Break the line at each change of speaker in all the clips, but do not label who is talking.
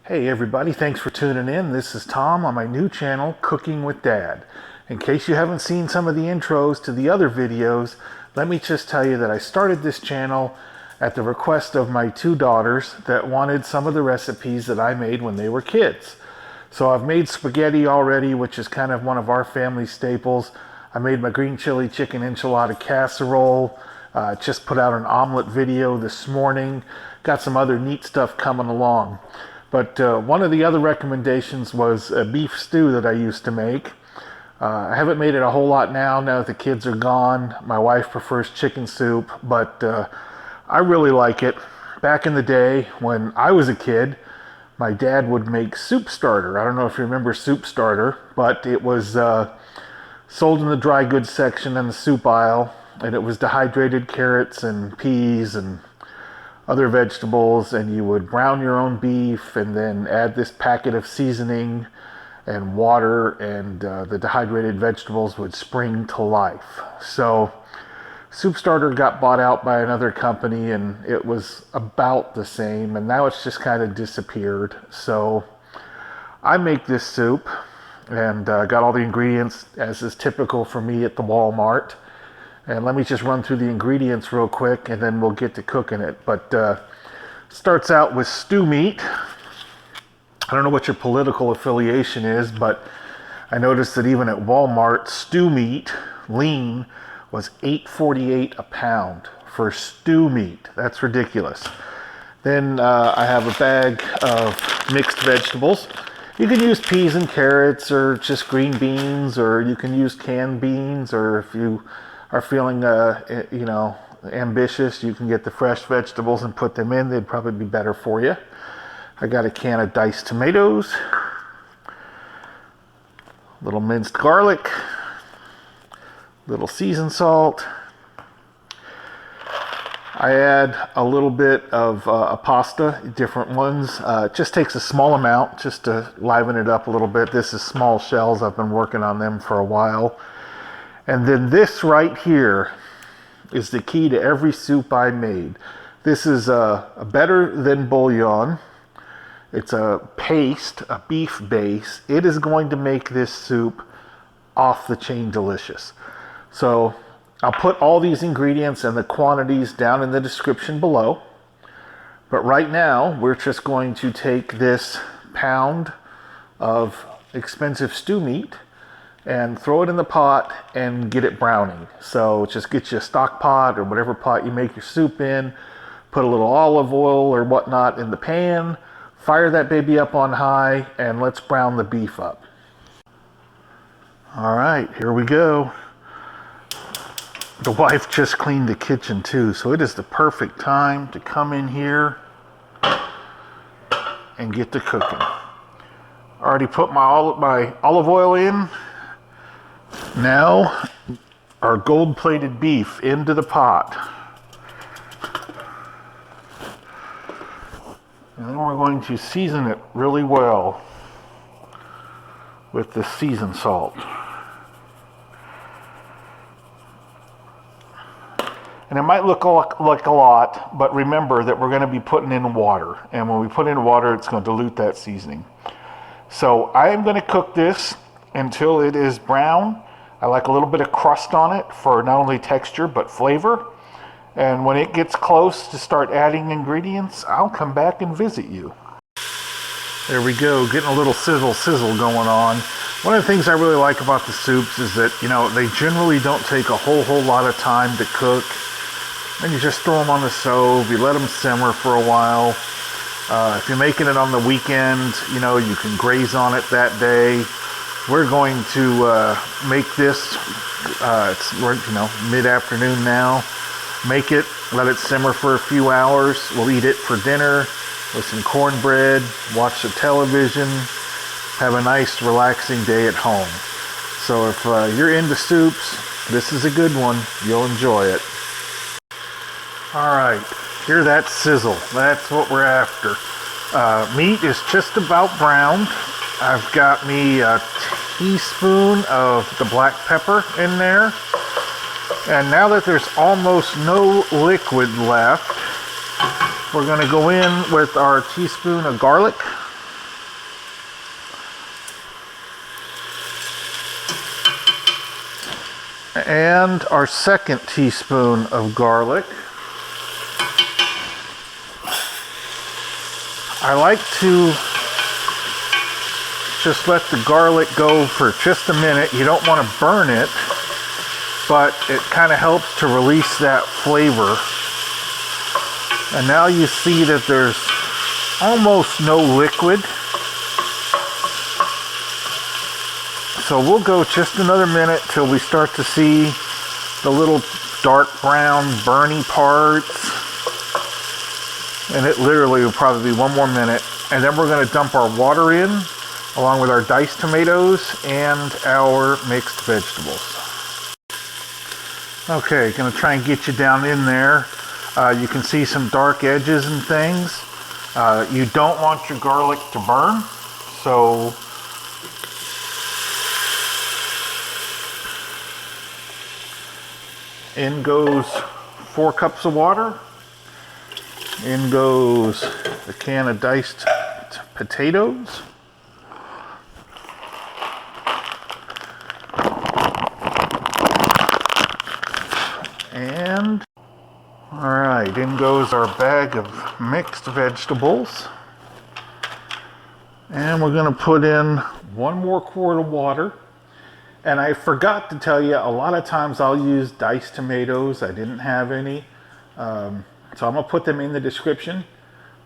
Hey everybody, thanks for tuning in. This is Tom on my new channel, Cooking with Dad. In case you haven't seen some of the intros to the other videos, let me just tell you that I started this channel at the request of my two daughters that wanted some of the recipes that I made when they were kids. So I've made spaghetti already, which is kind of one of our family staples. I made my green chili chicken enchilada casserole. Just put out an omelet video this morning. Got some other neat stuff coming along. But one of the other recommendations was a beef stew that I used to make. I haven't made it a whole lot now that the kids are gone. My wife prefers chicken soup, but I really like it. Back in the day when I was a kid, my dad would make soup starter. I don't know if you remember soup starter, but it was sold in the dry goods section in the soup aisle, and it was dehydrated carrots and peas and other vegetables, and you would brown your own beef and then add this packet of seasoning and water, and the dehydrated vegetables would spring to life. So soup starter got bought out by another company and it was about the same, and now it's just kind of disappeared. So I make this soup and got all the ingredients as is typical for me at the Walmart. And let me just run through the ingredients real quick and then we'll get to cooking it. But starts out with stew meat. I don't know what your political affiliation is, but I noticed that even at Walmart, stew meat, lean, was $8.48 a pound for stew meat. That's ridiculous. Then I have a bag of mixed vegetables. You can use peas and carrots or just green beans, or you can use canned beans, or if you are feeling, ambitious, you can get the fresh vegetables and put them in. They'd probably be better for you. I got a can of diced tomatoes, little minced garlic, little seasoned salt. I add a little bit of a pasta, different ones. It just takes a small amount just to liven it up a little bit. This is small shells. I've been working on them for a while. And then this right here is the key to every soup I made. This is a better than bouillon. It's a paste, a beef base. It is going to make this soup off the chain delicious. So I'll put all these ingredients and the quantities down in the description below. But right now, we're just going to take this pound of expensive stew meat and throw it in the pot and get it browning. So just get you a stock pot or whatever pot you make your soup in, put a little olive oil or whatnot in the pan, fire that baby up on high, and let's brown the beef up. All right, here we go. The wife just cleaned the kitchen too, so it is the perfect time to come in here and get to cooking. Already put my olive oil in. Now, our gold-plated beef into the pot. And then we're going to season it really well with the seasoned salt. And it might look like a lot, but remember that we're going to be putting in water. And when we put in water, it's going to dilute that seasoning. So I am going to cook this until it is brown. I like a little bit of crust on it for not only texture, but flavor. And when it gets close to start adding ingredients, I'll come back and visit you. There we go, getting a little sizzle going on. One of the things I really like about the soups is that, they generally don't take a whole lot of time to cook. And you just throw them on the stove, you let them simmer for a while. If you're making it on the weekend, you can graze on it that day. We're going to make this, it's mid-afternoon now. Make it, let it simmer for a few hours. We'll eat it for dinner with some cornbread, watch the television, have a nice relaxing day at home. So if you're into soups, this is a good one. You'll enjoy it. All right, hear that sizzle. That's what we're after. Meat is just about browned. I've got me a teaspoon of the black pepper in there. And now that there's almost no liquid left, we're going to go in with our teaspoon of garlic. And our second teaspoon of garlic. I like to just let the garlic go for just a minute. You don't want to burn it, but it kind of helps to release that flavor. And now you see that there's almost no liquid. So we'll go just another minute till we start to see the little dark brown burny parts. And it literally will probably be one more minute. And then we're going to dump our water in, along with our diced tomatoes and our mixed vegetables. Okay, going to try and get you down in there. You can see some dark edges and things. You don't want your garlic to burn, so in goes 4 cups of water. In goes a can of diced potatoes. And all right, in goes our bag of mixed vegetables. And we're going to put in 1 more quart of water. And I forgot to tell you, a lot of times I'll use diced tomatoes. I didn't have any. So I'm going to put them in the description,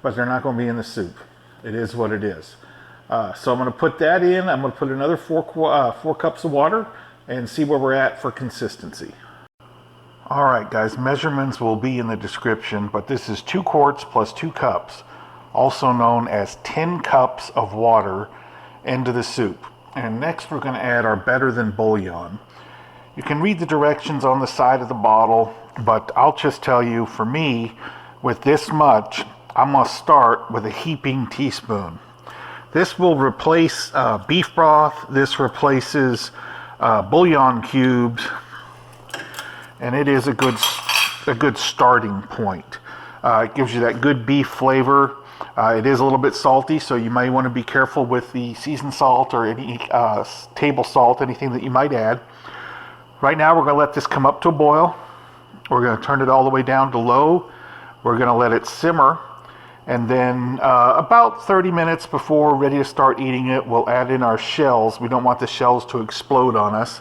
but they're not going to be in the soup. It is what it is. So I'm going to put that in. I'm going to put another 4 cups of water and see where we're at for consistency. All right, guys, measurements will be in the description, but this is 2 quarts plus 2 cups, also known as 10 cups of water into the soup. And next we're going to add our better than bouillon. You can read the directions on the side of the bottle, but I'll just tell you, for me, with this much, I'm going to start with a heaping teaspoon. This will replace beef broth. This replaces bouillon cubes, and it is a good starting point. It gives you that good beef flavor. It is a little bit salty, so you might want to be careful with the seasoned salt or any table salt, anything that you might add. Right now we're going to let this come up to a boil. We're going to turn it all the way down to low. We're going to let it simmer, and then about 30 minutes before we're ready to start eating it, we'll add in our shells. We don't want the shells to explode on us.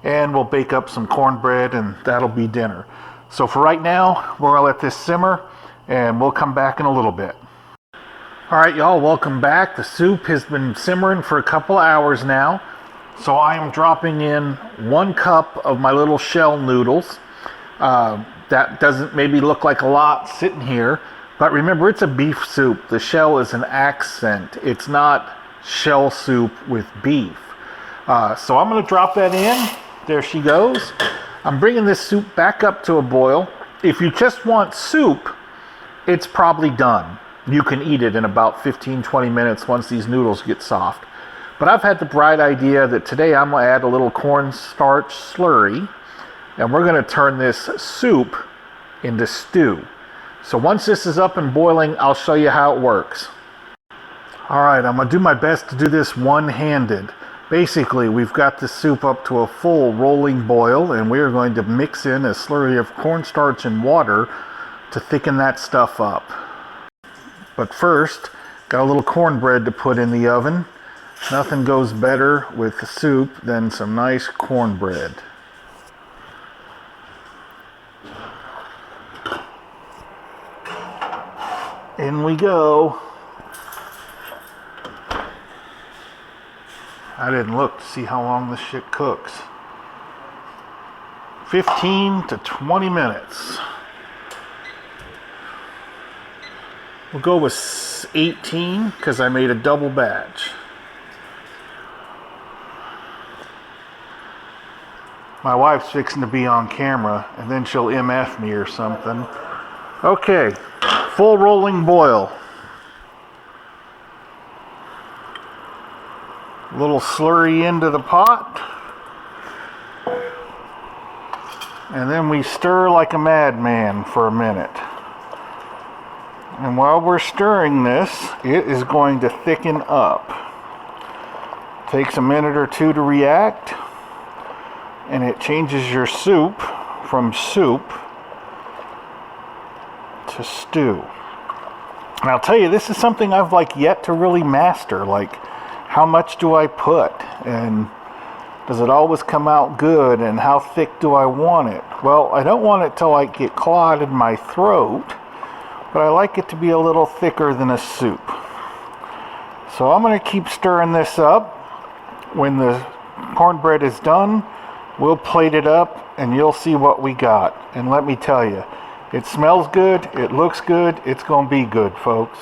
And we'll bake up some cornbread, and that'll be dinner. So for right now, we're going to let this simmer, and we'll come back in a little bit. All right, y'all, welcome back. The soup has been simmering for a couple hours now. So I am dropping in 1 cup of my little shell noodles. That doesn't maybe look like a lot sitting here, but remember, it's a beef soup. The shell is an accent. It's not shell soup with beef. So I'm going to drop that in. There she goes. I'm bringing this soup back up to a boil. If you just want soup, it's probably done. You can eat it in about 15-20 minutes once these noodles get soft. But I've had the bright idea that today I'm going to add a little cornstarch slurry, and we're going to turn this soup into stew. So once this is up and boiling, I'll show you how it works. All right, I'm going to do my best to do this one-handed. Basically, we've got the soup up to a full rolling boil, and we are going to mix in a slurry of cornstarch and water to thicken that stuff up. But first, got a little cornbread to put in the oven. Nothing goes better with the soup than some nice cornbread. In we go. I didn't look to see how long this shit cooks. 15 to 20 minutes. We'll go with 18 because I made a double batch. My wife's fixing to be on camera, and then she'll MF me or something. Okay, full rolling boil. A little slurry into the pot. And then we stir like a madman for a minute. And while we're stirring this, it is going to thicken up. Takes a minute or two to react. and it changes your soup from soup to stew. And I'll tell you, this is something I've yet to really master. How much do I put, and does it always come out good, and how thick do I want it? Well, I don't want it to get clogged in my throat, but I like it to be a little thicker than a soup. So I'm going to keep stirring this up. When the cornbread is done, we'll plate it up and you'll see what we got. And let me tell you, it smells good, it looks good, it's going to be good, folks.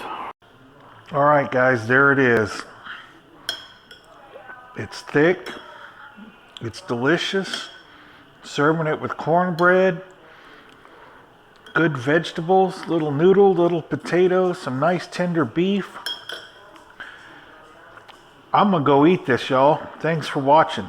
Alright guys, there it is. It's thick, it's delicious. Serving it with cornbread, good vegetables, little noodle, little potatoes, some nice tender beef. I'm gonna go eat this, y'all. Thanks for watching.